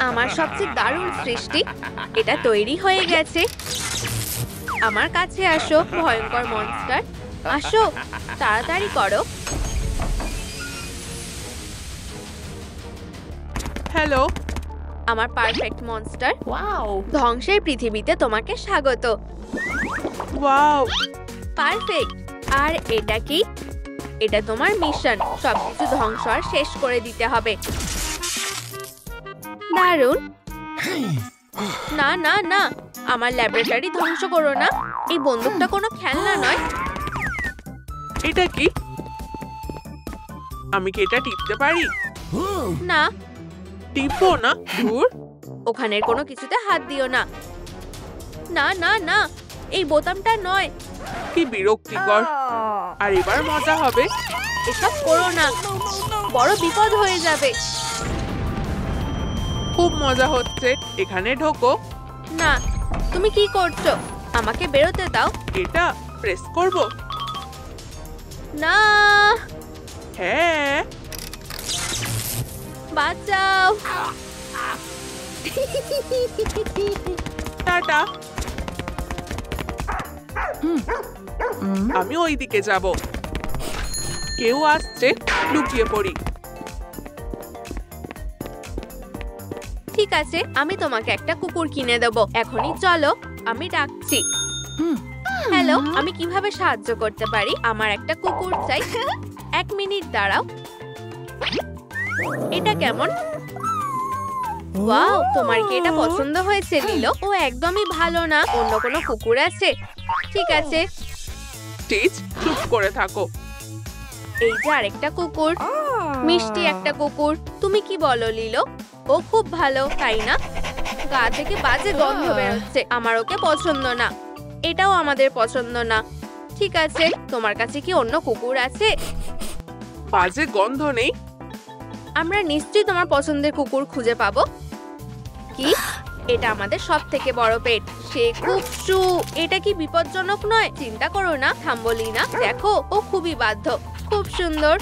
আমার সবচেয়ে দারুণ সৃষ্টি এটা তৈরি হয়ে গেছে। আমার কাছে আসো ভয়ঙ্কর মনস্টার, আসো তাড়াতাড়ি করো। হ্যালো, আমার পারফেক্ট মনস্টার, ওয়াও, ধ্বংসের পৃথিবীতে তোমাকে স্বাগত। Wow, perfect. আর এটা কি? এটা তোমার মিশন, সবকিছু ধ্বংস আর শেষ করে দিতে হবে। দারুণ। না না না, আমার ল্যাবরেটরি ধ্বংস করো না। এই বন্দুকটা কোনো খেলনা নয়। এটা কি? আমি কি এটা টিপতে পারি? না, টিপো না, দূর। ওখানের কোনো কিছুতে হাত দিও না। না না না, এই বোতামটা নয়। কি বিরক্তিকর। আর এবার মজা হবে। এসব করো না, বড় বিপদ হয়ে যাবে। খুব মজা হচ্ছে। এখানে ঢোকো। না, তুমি কি করছো? আমাকে বেরোতে দাও। এটা প্রেস করব? না, হ্যাঁ। বাঁচাও। টাটা। আমি ওই দিকে যাব। কেউ আসছে, লুকিয়ে পড়ি। ঠিক আছে, আমি তোমাকে একটা কুকুর কিনে দেবো। এখনই চলো, আমি ডাকছি। হ্যালো, আমি কিভাবে সাহায্য করতে পারি? আমার একটা কুকুর চাই। 1 মিনিট দাঁড়াও। এটা কেমন? ওয়াও, তোমার কি এটা পছন্দ হয়েছে লিলো? ও একদমই ভালো না। অন্য কোনো কুকুর আছে? ঠিক আছে, স্টিচ, চুপ করে থাকো। এই যে আরেকটা কুকুর, মিষ্টি একটা কুকুর। তুমি কি বলো লিলো? ও খুব ভালো, তাই না? গা থেকে বাজে গন্ধ বেরোচ্ছে। আমার ওকে পছন্দ না। এটাও আমাদের পছন্দ না। ঠিক আছে, তোমার কাছে কি অন্য কুকুর আছে? বাজে গন্ধ নেই। আমরা নিশ্চয়ই তোমার পছন্দের কুকুর খুঁজে পাবো। কি? এটা আমাদের সব থেকে বড় পেট। সে খুব এটা কি বিপজ্জনক নয়? চিন্তা করো না, থাম্বলিনা। দেখো, ও খুবই বাধ্য। খুব সুন্দর।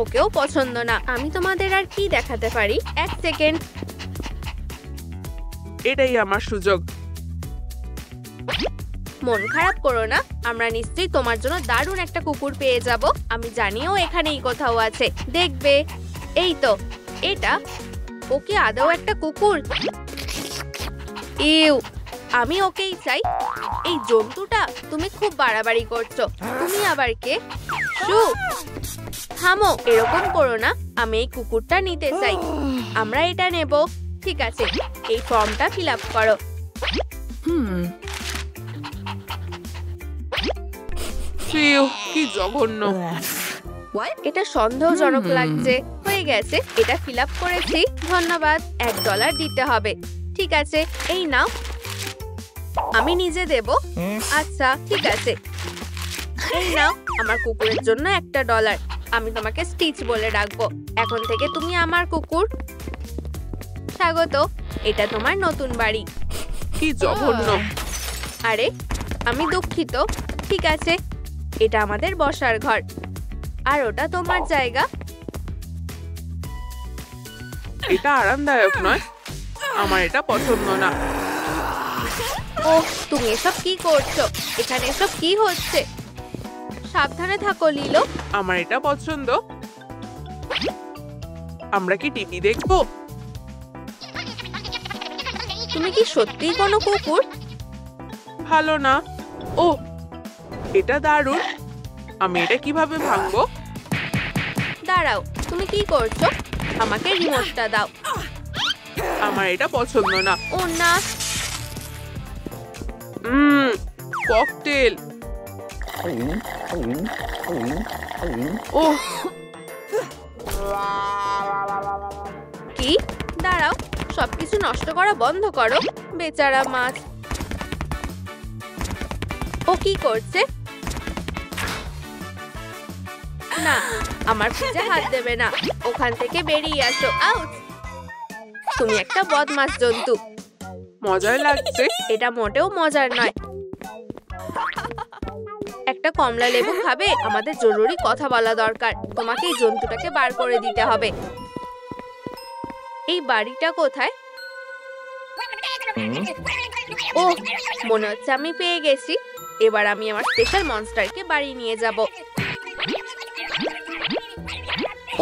ওকেও পছন্দ না। আমি তোমাদের আর কি দেখাতে পারি? 1 সেকেন্ড। এটাই আমার সুযোগ। মন খারাপ করো না, আমরা নিশ্চয়ই তোমার জন্য দারুণ একটা কুকুর পেয়ে যাব। আমি জানিও এখানেই কোথাও আছে, দেখবে। এই তো, এটা। ওকে আদৌ একটা কুকুর? ইউ, আমি ওকেই চাই। এই জন্তুটা, তুমি খুব বাড়াবাড়ি করছো। তুমি আবার কে? শু, থামো, এরকম করো না। আমি এই কুকুরটা নিতে চাই। আমরা এটা নেব। ঠিক আছে, এই ফর্মটা ফিল আপ করো। ফিউ, কি জঘন্য। এটা সন্দেহজনক লাগছে। হয়ে গেছে, এটা ফিল আপ করেছি। ধন্যবাদ। $1 দিতে হবে। ঠিক আছে, এই নাও। আমি নিজে দেব। আচ্ছা, ঠিক আছে। এই নাও, আমার কুকুরের জন্য $1। আমি তোমাকে স্টিচ বলে ডাকবো। এখন থেকে তুমি আমার কুকুর। স্বাগত, এটা তোমার নতুন বাড়ি। কি জঘন্য। আরে, আমি দুঃখিত। ঠিক আছে, এটা আমাদের বসার ঘর। আর ওটা তোমার জায়গা। এটা আরামদায়ক নয়। আমার এটা পছন্দ না। ওহ, তুমি এসব কি করছো? এখানে এসব কি হচ্ছে? সাবধানে থাকো লিলো। আমার এটা পছন্দ। আমরা কি টিভি দেখবো? তুমি কি সত্যিই কোনো কুকুর? ভালো না। ও, এটা দারুণ। আমি এটা কিভাবে ভাঙবো? দাঁড়াও, তুমি কি করছো? আমাকে রিমোটটা দাও। আমার এটা পছন্দ না। ও না, ককটেল। ওহ, কি? দাঁড়াও, সবকিছু নষ্ট করা বন্ধ করো। বেচারা মাছ। ও কি করছে? না, আমার পিঠে হাত দেবে না। ওখান থেকে বেরিয়ে আসো। আউট! তুমি একটা বদমাশ জন্তু। মজাই লাগছে। এটা মোটেও মজার নয়। একটা কমলা লেবু খাবে? আমাদের জরুরি কথা বলা দরকার। তোমাকে এই জন্তুটাকে বার করে দিতে হবে। এই বাড়িটা কোথায়? ও, মনে হচ্ছে আমি পেয়ে গেছি। এবার আমি আমার স্পেশাল মনস্টারকে বাড়ি নিয়ে যাব।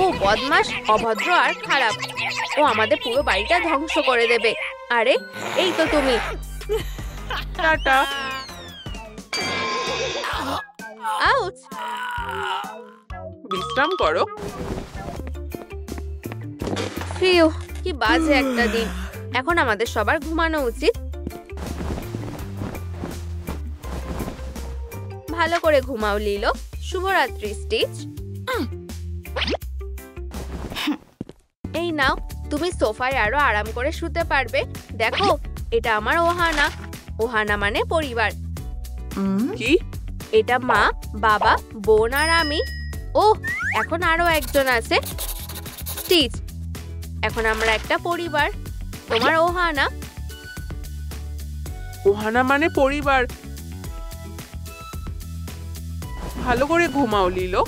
ও বদমাশ, অভদ্র আর খারাপ। ও আমাদের পুরো বাড়িটা ধ্বংস করে দেবে। আরে, এই তো তুমি। টাটা। আউচ! বিশ্রাম করো। ফিউ, কি বাজে একটা দিন। এখন আমাদের সবার ঘুমানো উচিত। ভালো করে ঘুমাও লিলো। শুভরাত্রি স্টিচ। এই নাও, তুমি সোফায় আরো আরাম করে শুতে পারবে। দেখো, এটা আমার ওহানা। ওহানা মানে পরিবার। কি? এটা মা, বাবা, বোন আর আমি। ও, এখন আরো একজন আছে। স্টিচ, এখন আমরা একটা পরিবার। তোমার ওহানা। ওহানা মানে পরিবার। ভালো করে ঘুমাও লিলো।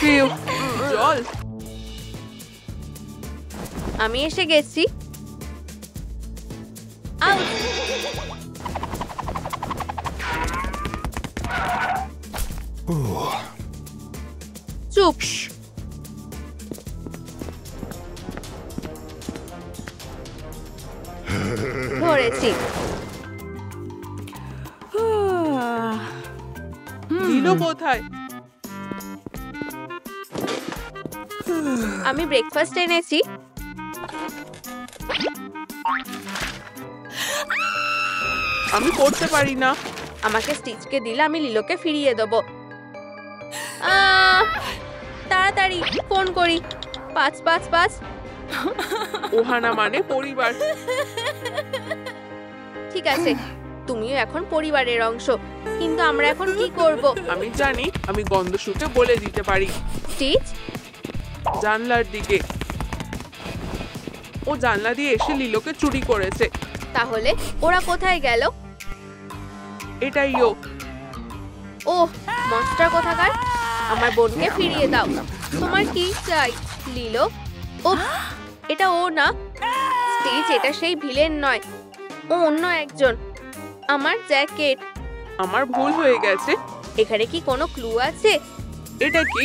ফিউ, জল। আমি এসে গেছি। আউট! চুপ। ধরেছি। লিলো কোথায়? আমি ব্রেকফাস্ট এনেছি। আমি করতে পারি না। আমাকে স্টিচকে দিলে আমি লিলোকে ফিরিয়ে দেবো। তাড়াতাড়ি ফোন করি। 555। ওহানা মানে পরিবার। ঠিক আছে, তুমিও এখন পরিবারের অংশ। কিন্তু আমরা এখন কি করব? আমি জানি, আমি গন্ধ শুকে বলে দিতে পারি। স্টিচ, জানলার দিকে। ও জানলা দিয়ে এসে লিলোকে চুরি করেছে। তাহলে ওরা কোথায় গেল? এটাই ও। ওহ, মনস্টার কোথাকার! আমার বোনকে ফিরিয়ে দাও। তোমার কি চাই লিলো? ও, এটা ও না। স্টিচ, এটা সেই ভিলেন নয়, ও অন্য একজন। আমার জ্যাকেট। আমার ভুল হয়ে গেছে। এখানে কি কোনো ক্লু আছে? এটা কি?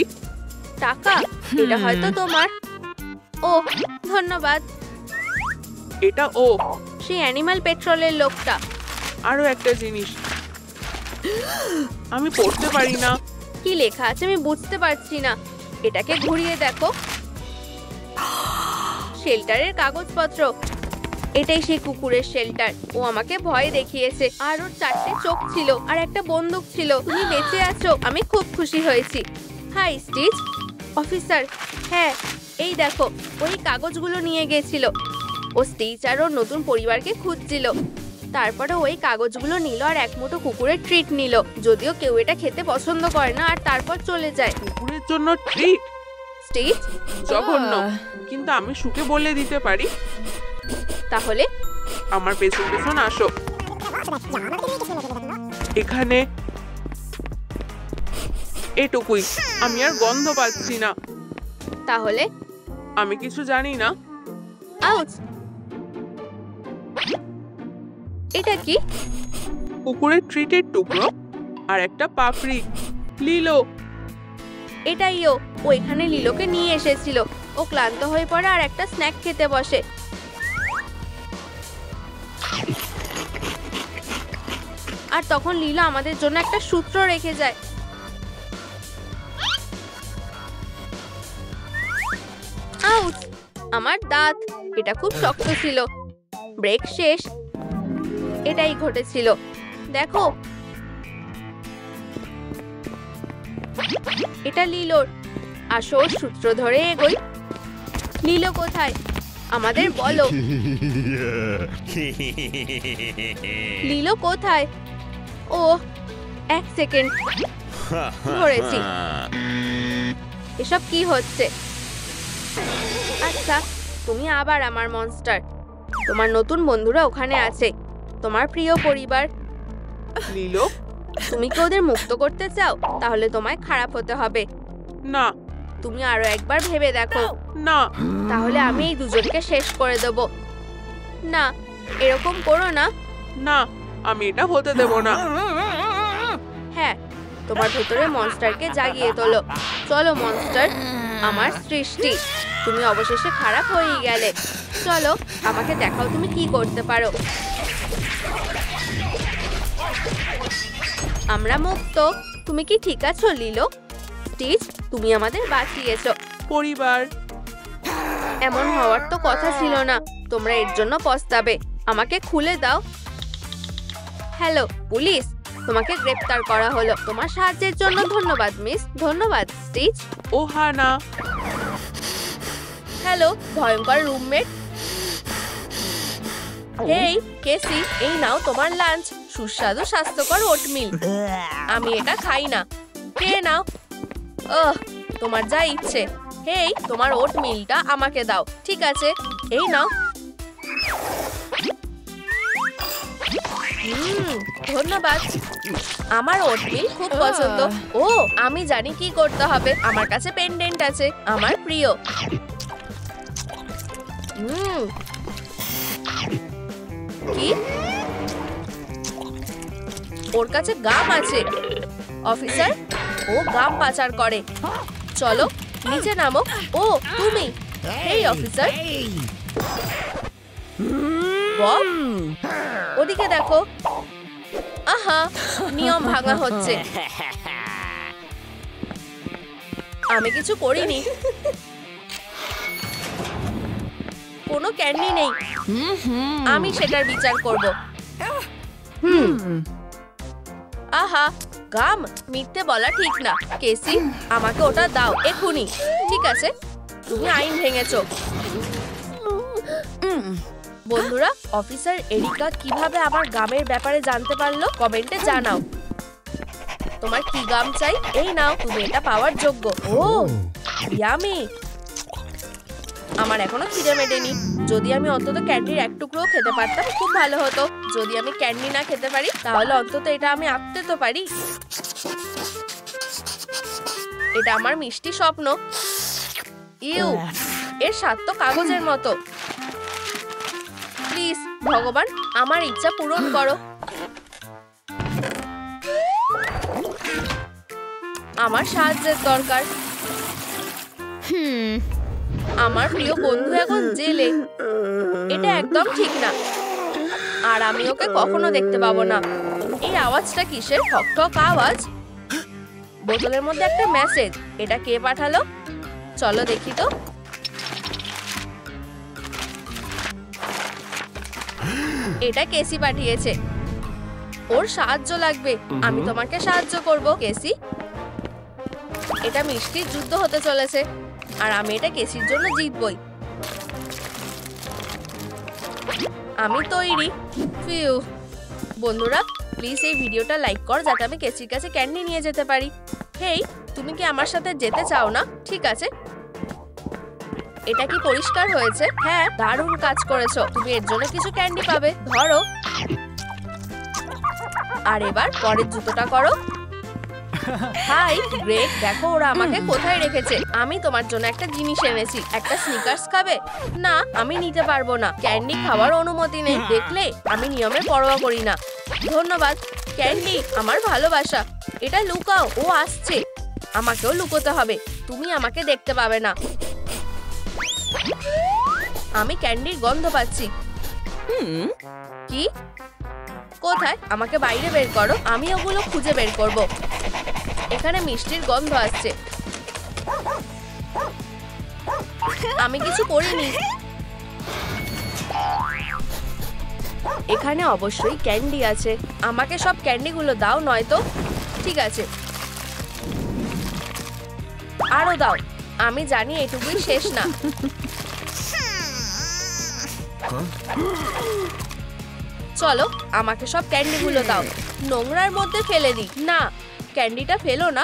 টাকা। এটা হয়তো তোমার। ও, ধন্যবাদ। এটা ও। সেই অ্যানিমাল পেট্রোলের লোকটা। আরো একটা জিনিস, আমি পড়তে পারি না। কি লেখা আছে আমি বুঝতে পারছি না। এটাকে ঘুরিয়ে দেখো। শেল্টারের কাগজপত্র। এটাই সেই কুকুরের শেল্টার। ও আমাকে ভয় দেখিয়েছে। আর ওর 4টে চোখ ছিল আর একটা বন্দুক ছিল। তুমি বেঁচে আছো, আমি খুব খুশি হয়েছি। High stitch. অফিসার, হ্যাঁ, এই দেখো, ওই কাগজগুলো নিয়ে গেছিল। ও স্টিচ আর ওর নতুন পরিবারকে খুঁজছিল। তারপরে ওই কাগজগুলো নিল আর এক মুঠো কুকুরের ট্রিট নিল। যদিও কেউ এটা খেতে পছন্দ করে না, আর তারপর চলে যায়। কুকুরের জন্য ট্রিট? স্টিচ, জঘন্য। কিন্তু আমি শুকে বলে দিতে পারি। তাহলে আমার পেছন পেছন আসো। এখানে এটুকুই। আমি আর গন্ধ পাচ্ছি না। তাহলে আমি কিছু জানি না। আউট! এটা কি? কুকুরের ট্রিটের টুকরো আর একটা পাপড়ি। লিলো। এটাই ও। ও এখানে লিলোকে নিয়ে এসেছিল। ও ক্লান্ত হয়ে পড়ে আর একটা স্ন্যাক খেতে বসে। আর তখন লিলো আমাদের জন্য একটা সূত্র রেখে যায়। আউট! আমার দাঁত। এটা খুব শক্ত ছিল। ব্রেক শেষ। এটাই ঘটেছিল। দেখো, এটা লিলোর। আসো, ওর সূত্র ধরে এগোই। লিলো কোথায়? আমাদের বলো। লিলো কোথায়? ও, 1 সেকেন্ড। ধরেছি। এসব কি হচ্ছে? আচ্ছা, তুমি আবার আমার মনস্টার। তোমার নতুন বন্ধুরা ওখানে আছে, তোমার প্রিয় পরিবার। লিলো? তুমি কি ওদের মুক্ত করতে চাও? তাহলে তোমায় খারাপ হতে হবে। না, তুমি আরো একবার ভেবে দেখো। না, তাহলে আমি এই দুজনকে শেষ করে দেব। না, এরকম করো না। না, আমি এটা হতে দেব না। হ্যাঁ, তোমার ভেতরে মনস্টারকে জাগিয়ে তোলো। চলো মনস্টার, আমার সৃষ্টি, তুমি অবশেষে খারাপ হয়ে গেলে। চলো, আমাকে দেখাও তুমি কি করতে পারো। আমরা মুক্ত। তুমি কি ঠিক আছো লিলো? স্টিচ, তুমি আমাদের বাঁচিয়েছো। পরিবার। এমন হওয়ার তো কথা ছিল না। তোমরা এর জন্য পস্তাবে। আমাকে খুলে দাও। হ্যালো পুলিশ, তোমাকে গ্রেপ্তার করা হলো। তোমার সাহায্যের জন্য ধন্যবাদ মিস। ধন্যবাদ স্টিচ। ও হানা। হ্যালো ভয়ঙ্কর রুমমেট। হেই কেসি, এই নাও তোমার লাঞ্চ। সুস্বাদু স্বাস্থ্যকর ওটমিল। আমি এটা খাই না। খেয়ে নাও। ওহ, তোমার যা ইচ্ছে। হেই, তোমার ওটমিলটা আমাকে দাও। ঠিক আছে, এই নাও। ধন্যবাদ। আমার ওটমিল খুব পছন্দ। ও, আমি জানি কি করতে হবে। আমার কাছে পেন্ডেন্ট আছে, আমার প্রিয়। কি? ওর কাছে গাম আছে। অফিসার, ও গাম পাচার করে। চলো নিচে নামো। ও তুমি? হেই অফিসার। বব, ওদিকে দেখো। আহা, নিয়ম ভাঙা হচ্ছে। আমি কিছু করিনি। কোনো ক্যান্ডি নেই। আমি সেটার বিচার করব। আহা, গাম মিথ্যে বলা ঠিক না। কেসি, আমাকে ওটা দাও এক্ষুনি। ঠিক আছে, তুমি আইন ভেঙেছো। বন্ধুরা, অফিসার এরিকা কিভাবে আমার গামের ব্যাপারে জানতে পারলো কমেন্টে জানাও। তোমার কি গাম চাই? এই নাও, তুমি এটা পাওয়ার যোগ্য। ও ইয়ামি। আমার এখনো খিদে মেটেনি। যদি আমি অন্তত ক্যান্ডির এক টুকরো খেতে পারতাম খুব ভালো হতো। যদি আমি ক্যান্ডি না খেতে পারি তাহলে অন্তত এটা আমি আঁকতে তো পারি। এটা আমার মিষ্টি স্বপ্ন। ইউ, এর স্বাদ তো কাগজের মতো। প্লিজ ভগবান, আমার ইচ্ছা পূরণ করো। আমার সাহায্যের দরকার। আমার প্রিয় বন্ধু এখন জেলে। এটা একদম ঠিক না। আর আমি ওকে কখনো দেখতে পাবো না। এই আওয়াজটা কিসের? ঠক ঠক আওয়াজ। বোতলের মধ্যে একটা মেসেজ। এটা কে পাঠালো? চলো দেখি তো। এটা কেসি পাঠিয়েছে। ওর সাহায্য লাগবে। আমি তোমাকে সাহায্য করব কেসি। এটা মিষ্টির যুদ্ধ হতে চলেছে আর আমি এটা কেসির জন্য জিতবই। আমি তৈরি। ফিউ। বন্ধুরা প্লিজ এই ভিডিওটা লাইক কর যাতে আমি কেসির কাছে ক্যান্ডি নিয়ে যেতে পারি। হেই, তুমি কি আমার সাথে যেতে চাও না? ঠিক আছে। এটা কি পরিষ্কার হয়েছে? হ্যাঁ, দারুণ কাজ করেছো। তুমি এর জন্য কিছু ক্যান্ডি পাবে। ধরো। আর এবার পরের জুতোটা করো। হাই গ্রেট, দেখো ওরা আমাকে কোথায় রেখেছে। আমি তোমার জন্য একটা জিনিস এনেছি। একটা স্নিকার্স খাবে? না, আমি নিতে পারবো না। ক্যান্ডি খাওয়ার অনুমতি নেই। দেখলে আমি নিয়মের পরোয়া করি না। ধন্যবাদ ক্যান্ডি, আমার ভালোবাসা। এটা লুকাও, ও আসছে। আমাকেও লুকোতে হবে। তুমি আমাকে দেখতে পাবে না। আমি ক্যান্ডির গন্ধ পাচ্ছি। কি? কোথায়? আমাকে বাইরে বের করো, আমি ওগুলো খুঁজে বের করব। এখানে মিষ্টির গন্ধ আসছে। আমি কিছু করিনি। এখানে অবশ্যই ক্যান্ডি আছে। আমাকে সব ক্যান্ডিগুলো দাও, নয়তো। ঠিক আছে, আরো দাও। আমি জানি এটুকুই শেষ না। চলো, আমাকে সব ক্যান্ডিগুলো দাও। নোংরার মধ্যে ফেলে দিই। না, ক্যান্ডিটা ফেলো না,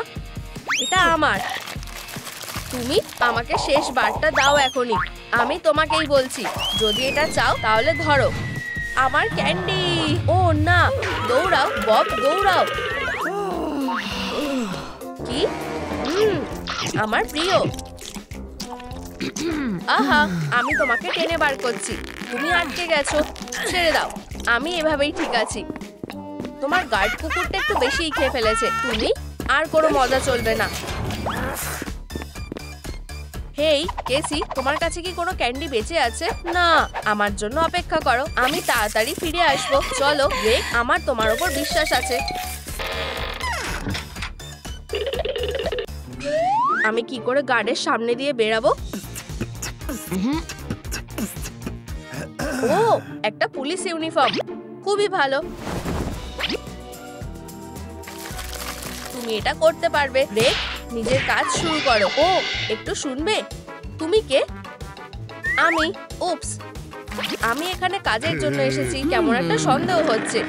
এটা আমার। তুমি আমাকে শেষ বারটা দাও এখনই। আমি তোমাকেই বলছি, যদি এটা চাও তাহলে ধরো আমার ক্যান্ডি। ও না, দৌড়াও বব, দৌড়াও। কি? আমার প্রিয়। আহা, আমি তোমাকে টেনে বার করছি, তুমি আটকে গেছো। ছেড়ে দাও, আমি এভাবেই ঠিক আছি। তোমার গার্ড কুকুরটা একটু বেশিই খেয়ে ফেলেছে। তুমি আর কোনো মজা চলবে না। হেই কেসি, তোমার কাছে কি কোনো ক্যান্ডি বেঁচে আছে? না, আমার জন্য অপেক্ষা করো, আমি তাড়াতাড়ি ফিরে আসবো। চলো গ্রেগ, আমার তোমার উপর বিশ্বাস আছে। আমি কি করে গার্ডের সামনে দিয়ে বেরাবো? ও, একটা পুলিশ ইউনিফর্ম, খুবই ভালো। তুমি এটা করতে পারবে। গ্রেগ, নিজের কাজ শুরু করো। ও, একটু শুনবে? তুমি কে? আমি। উপস, আমি এখানে কাজের জন্য এসেছি। কেমন একটা সন্দেহ হচ্ছে।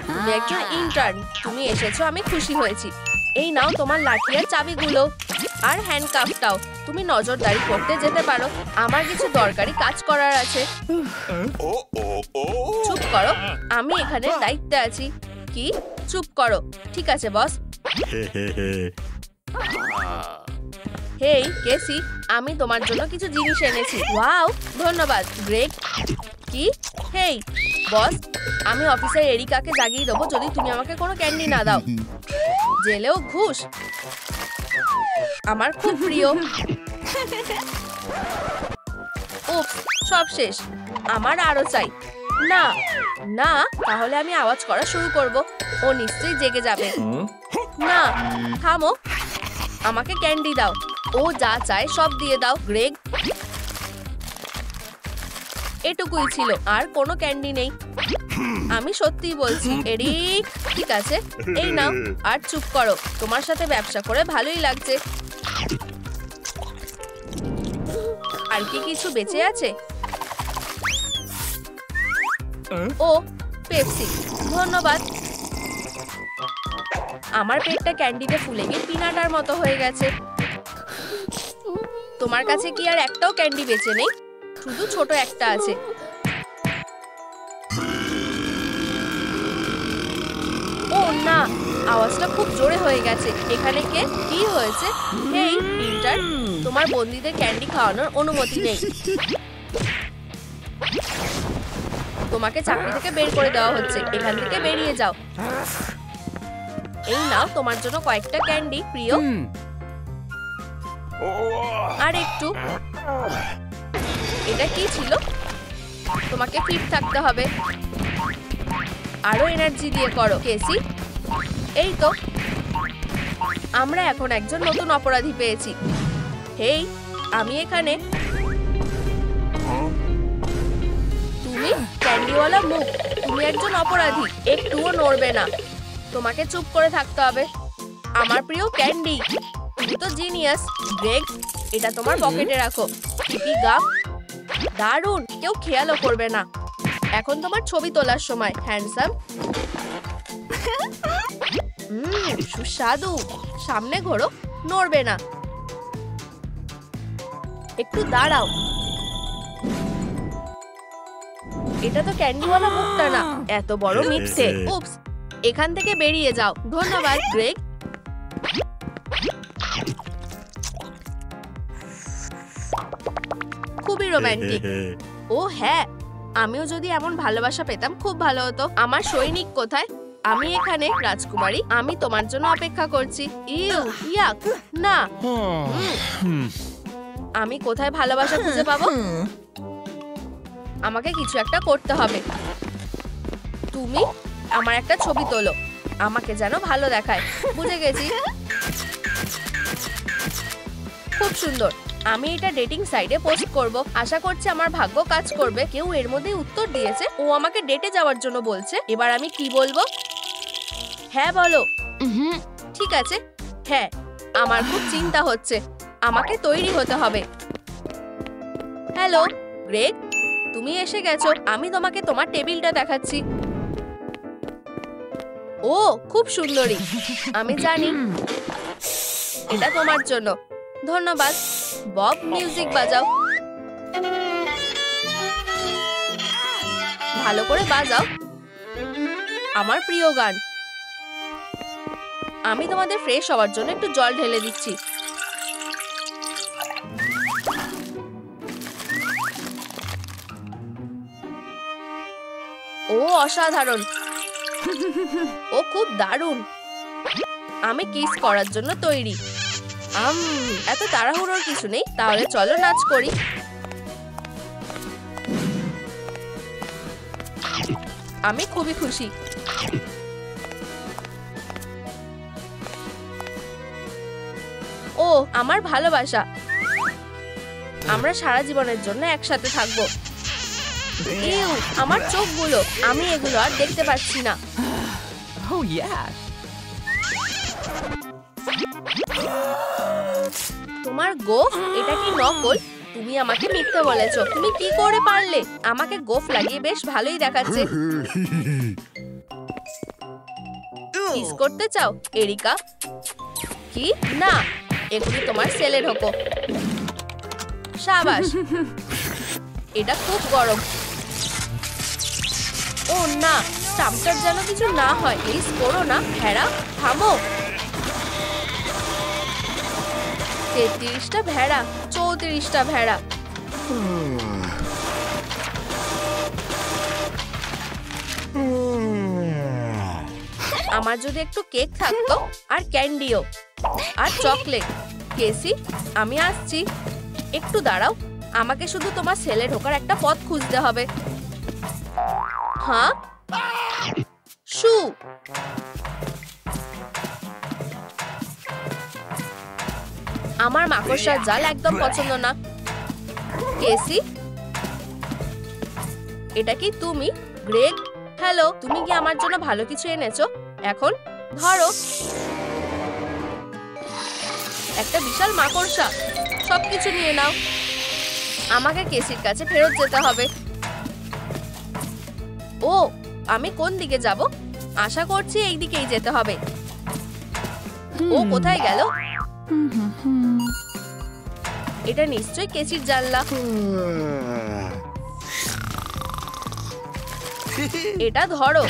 তুমি একজন ইন্টার্ন, তুমি এসেছো, আমি খুশি হয়েছি। এই নাও তোমার লাঠি আর চাবিগুলো, আর হ্যান্ডকাফটাও। তুমি নজরদারি করতে যেতে পারো, আমার কিছু দরকারি কাজ করার আছে। চুপ করো, আমি এখানে দায়িত্বে আছি। কি? চুপ করো। ঠিক আছে বস। হেই কেসি, আমি তোমার জন্য কিছু জিনিস এনেছি। ওয়াও, ধন্যবাদ গ্রেগ। কি? হেই বস, আমি অফিসার এরিকাকে জাগিয়ে দেবো যদি তুমি আমাকে কোনো ক্যান্ডি না দাও। জেলেও ঘুষ, আমার খুব প্রিয়। উপস, সব শেষ। আমার আরো চাই। না না, তাহলে আমি আওয়াজ করা শুরু করব। ও নিশ্চয়ই জেগে যাবে। না, থামো, আমাকে ক্যান্ডি দাও। ও যা চায় সব দিয়ে দাও। গ্রেগ, এটুকুই ছিল, আর কোনো ক্যান্ডি নেই। আমি সত্যিই বলছি এরিক। ঠিক আছে, এই নাও, আর চুপ করো। তোমার সাথে ব্যবসা করে ভালোই লাগছে। আর কি কিছু বেঁচে আছে? ও, পেপসি, ধন্যবাদ। আমার পেটটা ক্যান্ডিতে ফুলে গিয়ে পিনাটার মতো হয়ে গেছে। তোমার কাছে কি আর একটাও ক্যান্ডি বেঁচে নেই? শুধু ছোট একটা আছে। ও না, আওয়াজটা খুব জোরে হয়ে গেছে। এখানে কে? কি হয়েছে? হেই ইন্টার্ন, তোমার বন্দীদের ক্যান্ডি খাওয়ানোর অনুমতি নেই। তোমাকে চাকরি থেকে বের করে দেওয়া হচ্ছে। এখান থেকে বেরিয়ে যাও। এই নাও তোমার জন্য কয়েকটা ক্যান্ডি, প্রিয়। আর একটু। এটা কি ছিল? তোমাকে ফিট থাকতে হবে। আরো এনার্জি দিয়ে করো কেসি। এই তো, আমরা এখন একজন নতুন অপরাধী পেয়েছি। হেই, আমি এখানে। তুমি ক্যান্ডিওয়ালা মুখ, তুমি একজন অপরাধী, একটুও নড়বে না। তোমাকে চুপ করে থাকতে হবে। আমার প্রিয় ক্যান্ডি, তুমি তো জিনিয়াস। গ্রেগ, এটা তোমার পকেটে রাখো। পিপি গাম, দারুণ, কেউ খেয়ালও করবে না। এখন তোমার ছবি তোলার সময়। হ্যান্ডসাম, সুস্বাদু। সামনে ঘোরো, নড়বে না। একটু দাঁড়াও, এটা তো ক্যান্ডিওয়ালা মুখটা না, এত বড় মিথ্যে। উপস, এখান থেকে বেরিয়ে যাও। ধন্যবাদ গ্রেগ। খুবই রোমান্টিক। ও হ্যাঁ, আমিও যদি এমন ভালোবাসা পেতাম খুব ভালো হতো। আমার সৈনিক কোথায়? আমি এখানে রাজকুমারী, আমি তোমার জন্য অপেক্ষা করছি। ইউ, ইয়াক, না। আমি কোথায় ভালোবাসা খুঁজে পাবো? আমাকে কিছু একটা করতে হবে। তুমি আমার একটা ছবি তোলো, আমাকে যেন ভালো দেখায়। বুঝে গেছি। খুব সুন্দর। আমি এটা ডেটিং সাইটে পোস্ট করব। আশা করছি আমার ভাগ্য কাজ করবে। কেউ এর মধ্যে উত্তর দিয়েছে। ও আমাকে ডেটে যাওয়ার জন্য বলছে। এবার আমি কি বলবো? হ্যাঁ বলো। ঠিক আছে, হ্যাঁ। আমার খুব চিন্তা হচ্ছে, আমাকে তৈরি হতে হবে। হ্যালো গ্রেগ, তুমি এসে গেছো। আমি তোমাকে তোমার টেবিলটা দেখাচ্ছি। ও খুব সুন্দরী, আমি জানি। এটা তোমার জন্য। ধন্যবাদ। বব, মিউজিক বাজাও। ভালো করে বাজাও, আমার প্রিয় গান। আমি তোমাদের ফ্রেশ হওয়ার জন্য একটু জল ঢেলে দিচ্ছি। অসাধারণ। ও খুব দারুণ। আমি কিস করার জন্য তৈরি। এত তাড়াহুড়োর কিছু নেই, তাহলে চলো নাচ করি। আমি খুবই খুশি। ও আমার ভালোবাসা, আমরা সারা জীবনের জন্য একসাথে থাকবো। ইউ, আমার চোখগুলো, আমি এগুলো আর দেখতে পাচ্ছি না। Oh yeah. তোমার গোফ? এটা কি নকল? তুমি আমাকে মিথ্যে বলেছো। তুমি কি করে পারলে? আমাকে গোফ লাগিয়ে বেশ ভালোই দেখাচ্ছে। কিস করতে চাও এরিকা? কি না, এগুলি তোমার সেলে ঢোকো। শাবাশ, এটা খুব গরম। ও না, স্টাম্পটার যেন কিছু না হয়। প্লিজ করো না। ভেড়া থামো। 33টা ভেড়া, 34টা ভেড়া। আমার যদি একটু কেক থাকতো, আর ক্যান্ডিও, আর চকলেট। কেসি, আমি আসছি। একটু দাঁড়াও, আমাকে শুধু তোমার সেলে ঢোকার একটা পথ খুঁজতে হবে। হ্যাঁ, শু। আমার মাকড়সার জাল একদম পছন্দ না। কেসি, এটা কি তুমি? Greg, hello. তুমি কি আমার জন্য ভালো কিছু এনেছো? এখন ধরো একটা বিশাল মাকড়সা। সবকিছু নিয়ে নাও। আমাকে কেসির কাছে ফেরত যেতে হবে। ও, আমি কোন দিকে যাব? আশা করছি এই দিকেই যেতে হবে। ও কোথায় গেল? এটা নিশ্চয়ই কেসির জানলা। এটা ধরো।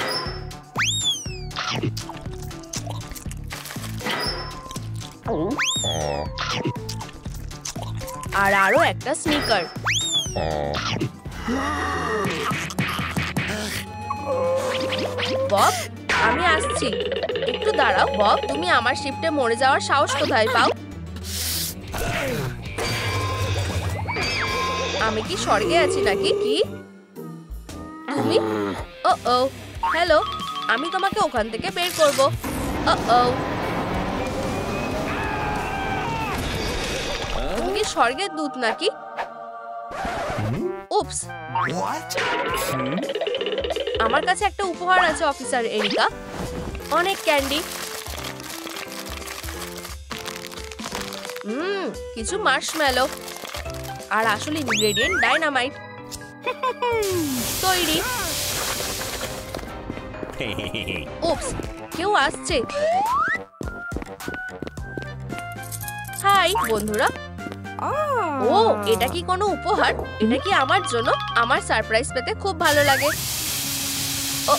আর আরো একটা স্নিকার। বব, আমি আসছি। একটু দাঁড়াও। বব, তুমি আমার শিফটে মরে যাওয়ার সাহস কোথায় পাও? আমি কি স্বর্গে আছি নাকি? কি তুমি? ও হ্যালো, আমি তোমাকে ওখান থেকে বের করব। তুমি কি স্বর্গের দূত নাকি? উপস, আমার কাছে একটা উপহার আছে অফিসার এরিকা। অনেক ক্যান্ডি। কিছু মার্শম্যালো, আর আসল ইনগ্রেডিয়েন্ট ডাইনামাইট। তৈরি। উপস, কেউ আসছে। হাই বন্ধুরা। ও, এটা কি কোনো উপহার? এটা কি আমার জন্য? আমার সারপ্রাইজ পেতে খুব ভালো লাগে। ও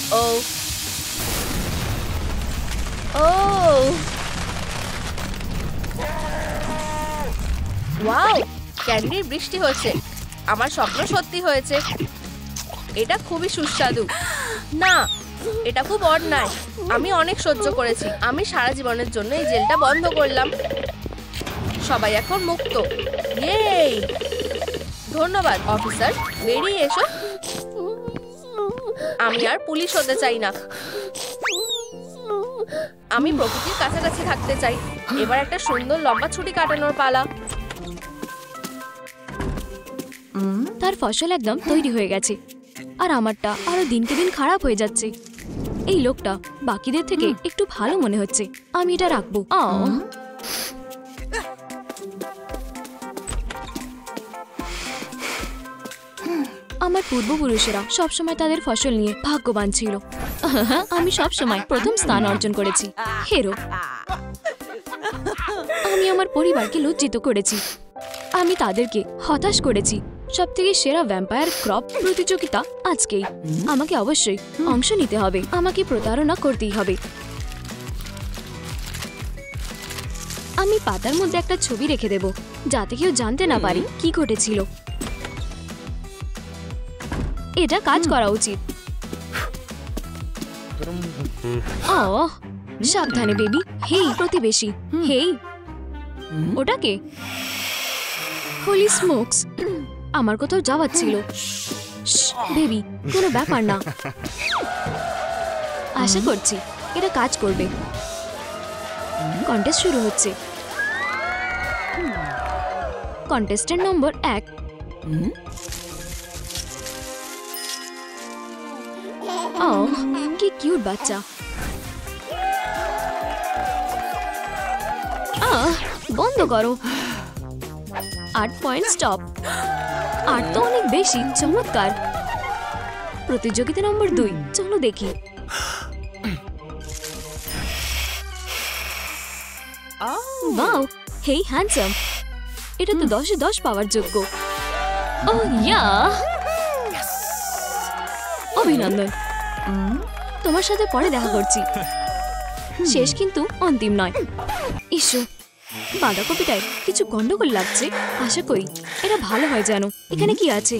ওয়াও, ক্যান্ডির বৃষ্টি হচ্ছে। আমার স্বপ্ন সত্যি হয়েছে। এটা খুবই সুস্বাদু। না, এটা খুব অন্যায়। আমি অনেক সহ্য করেছি। আমি সারা জীবনের জন্য এই জেলটা বন্ধ করলাম। সবাই এখন মুক্ত। ইয়েই! ধন্যবাদ অফিসার। বেরিয়ে এসো। আমি আর পুলিশ হতে চাই না। আমি প্রকৃতির কাছাকাছি থাকতে চাই। এবার একটা সুন্দর লম্বা ছুটি কাটানোর পালা। তার ফসল একদম তৈরি হয়ে গেছে, আর আমারটা আরো দিনকে দিন খারাপ হয়ে যাচ্ছে। এই লোকটা বাকিদের থেকে একটু ভালো মনে হচ্ছে। আমি এটা রাখবো। আমার পূর্বপুরুষেরা সবসময় তাদের ফসল নিয়ে ভাগ্যবান ছিল। আমি সবসময় প্রথম স্থান অর্জন করেছি। হেরো, আমি আমার পরিবারকে লজ্জিত করেছি। আমি তাদেরকে হতাশ করেছি। সবথেকে সেরা ভ্যাম্পায়ার ক্রপ প্রতিযোগিতা আজকেই। আমাকে অবশ্যই অংশ নিতে হবে। আমাকে প্রতারণা করতেই হবে। আমি পাতার মধ্যে একটা ছবি রেখে দেব, যাতে কেউ জানতে না পারে কি ঘটেছিল। এটা কাজ করা উচিত। সাবধানে বেবি। হেই প্রতিবেশী, হেই ওটাকে। হোলি স্মোকস, আমার কোথাও যাওয়ার ছিল। বেবি কোনো ব্যাপার না, আশা করছি এটা কাজ করবে। কন্টেস্ট শুরু হচ্ছে। কন্টেস্টেন্ট নম্বর 1। কি কিউট বাচ্চা। বন্ধ করো। 8 পয়েন্ট স্টপ। 8 তো অনেক বেশি। চমৎকার। প্রতিযোগিতা নম্বর 2, চলো দেখি। ওয়াও, হেই হ্যান্ডসাম, এটা তো 10-এ 10 পাওয়ার যোগ্য। ইয়া, অভিনন্দন। তোমার সাথে পরে দেখা করছি। শেষ কিন্তু অন্তিম নয়। ইস্যু, বাঁধাকপিটায় কিছু গন্ডগোল লাগছে। আশা করি এটা ভালো হয় যেন। এখানে কি আছে?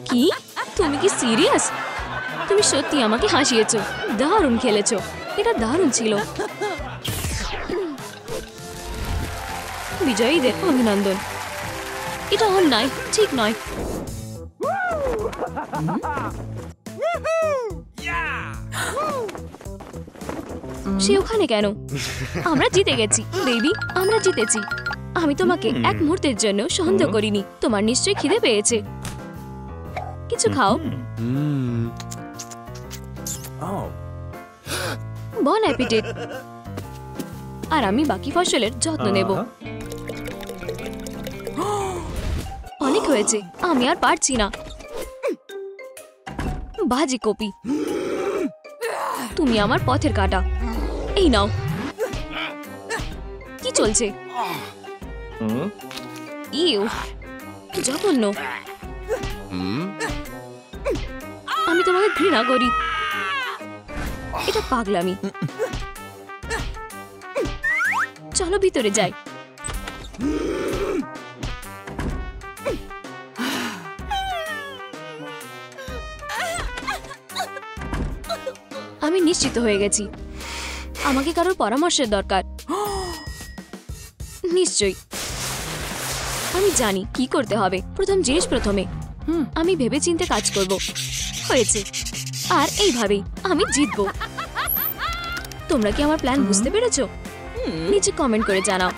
কি, তুমি কি সিরিয়াস? তুমি সত্যি আমাকে হাসিয়েছো। দারুণ খেলেছো, এটা দারুণ ছিল। বিজয়ীদের অভিনন্দন। এটা অন্যায়, ঠিক নয়। সে ওখানে কেন? আমরা জিতে গেছি বেবি, আমরা জিতেছি। আমি তোমাকে এক মুহূর্তের জন্য সন্দেহ করিনি। তোমার নিশ্চয়ই খিদে পেয়েছে, কিছু খাও। বন অ্যাপিটেট। আর আমি বাকি ফসলের যত্ন নেব। অনেক হয়েছে, আমি আর পারছি না। ভাজি কপি, তুমি আমার পথের কাঁটা। এই নাও। কি চলছে? ইউ, জঘন্য। আমি তোমাকে ঘৃণা করি। এটা পাগলামি। চলো ভিতরে যাই। আমি নিশ্চিত হয়ে গেছি। আমাকে কারোর পরামর্শের দরকার। নিশ্চয়ই আমি জানি কি করতে হবে। প্রথম জিনিস প্রথমে। আমি ভেবেচিন্তে কাজ করব। হয়েছে। আর এইভাবেই আমি জিতবো। তোমরা কি আমার প্ল্যান বুঝতে পেরেছো? নিচে কমেন্ট করে জানাও।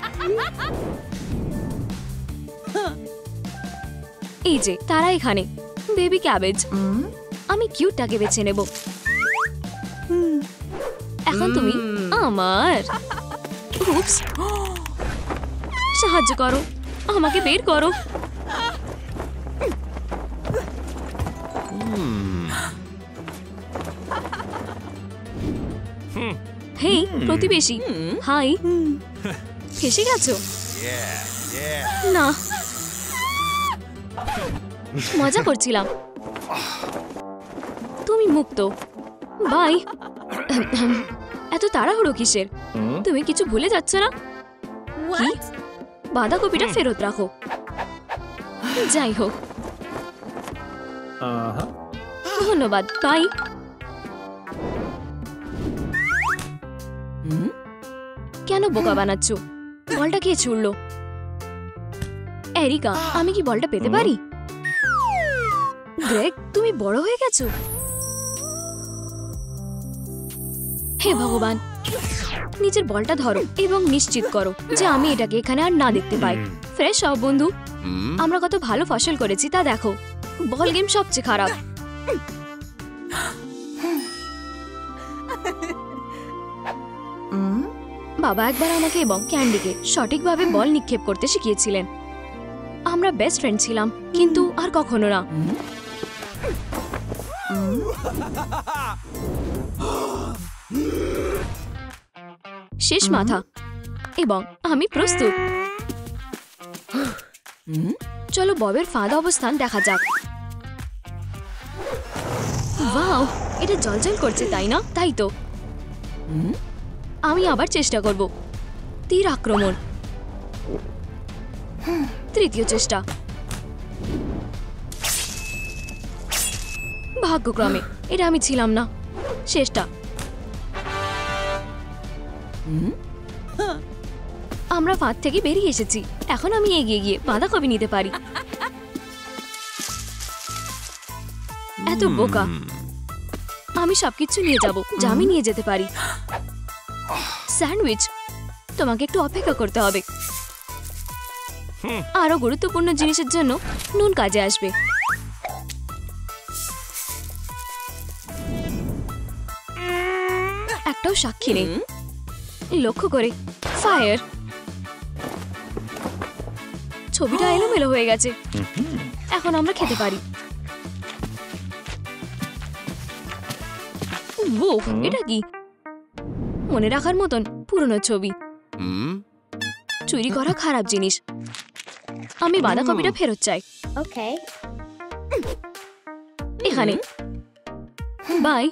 এই যে তারা এখানে। Baby cabbage. আমি কিউটটাকে বেছে নেব। এখন তুমি আমার। উপস, সাহায্য করো, আমাকে বের করো। হেই প্রতিবেশী, হাই। ফেসে গেছো? না, মজা করছিলাম। তুমি মুক্ত। বাই। এত তাড়াহুড়ো কিসের? তুমি কিছু ভুলে যাচ্ছ না? কি? বাঁধাকপিটা ফেরত রাখো। যাই হোক, ধন্যবাদ। বাই। কেন বোকা বানাচ্ছ? বলটা কে ছুড়লো? এরিকা, আমি কি বলটা পেতে পারি? গ্রেগ, তুমি বড় হয়ে গেছো। হে ভগবান, নিজের বলটা ধরো এবং নিশ্চিত করো যে আমি এটাকে এখানে আর না দেখতে পাই। ফ্রেশ হও বন্ধু। আমরা কত ভালো ফসল করেছি তা দেখো। বল গেম সবচেয়ে খারাপ। বাবা একবার আমাকে এবং ক্যান্ডিকে সঠিকভাবে বল নিক্ষেপ করতে শিখিয়েছিলেন। আমরা বেস্ট ফ্রেন্ড ছিলাম, কিন্তু আর কখনো না। শেষ মাথা এবং আমি প্রস্তুত। চলো ববের ফাঁদ অবস্থান দেখা যাক। ওয়াও, এটা জ্বলজ্বল করছে, তাই না? তাই তো। আমি আবার চেষ্টা করব। তীর আক্রমণ। তৃতীয় চেষ্টা। ভাগ্যক্রমে এটা আমি ছিলাম না। শেষটা। আমরা ফাঁদ থেকে বেরিয়ে এসেছি। এখন আমি এগিয়ে গিয়ে বাঁধাকপি নিতে পারি। এত বোকা। আমি সবকিছু নিয়ে যাব যা আমি নিয়ে যেতে পারি। স্যান্ডউইচ, তোমাকে একটু অপেক্ষা করতে হবে। আরো গুরুত্বপূর্ণ জিনিসের জন্য নুন কাজে আসবে। একটাও সাক্ষী নেই। লক্ষ্য করে ফায়ার। ছবিটা এলোমেলো হয়ে গেছে। এখন আমরা খেতে পারি। ওহ, এটা কি? মনে রাখার মতন পুরনো ছবি। চুরি করা খারাপ জিনিস। আমি বাঁধাকপিটা ফেরত চাই। ওকে। এখানে বাই।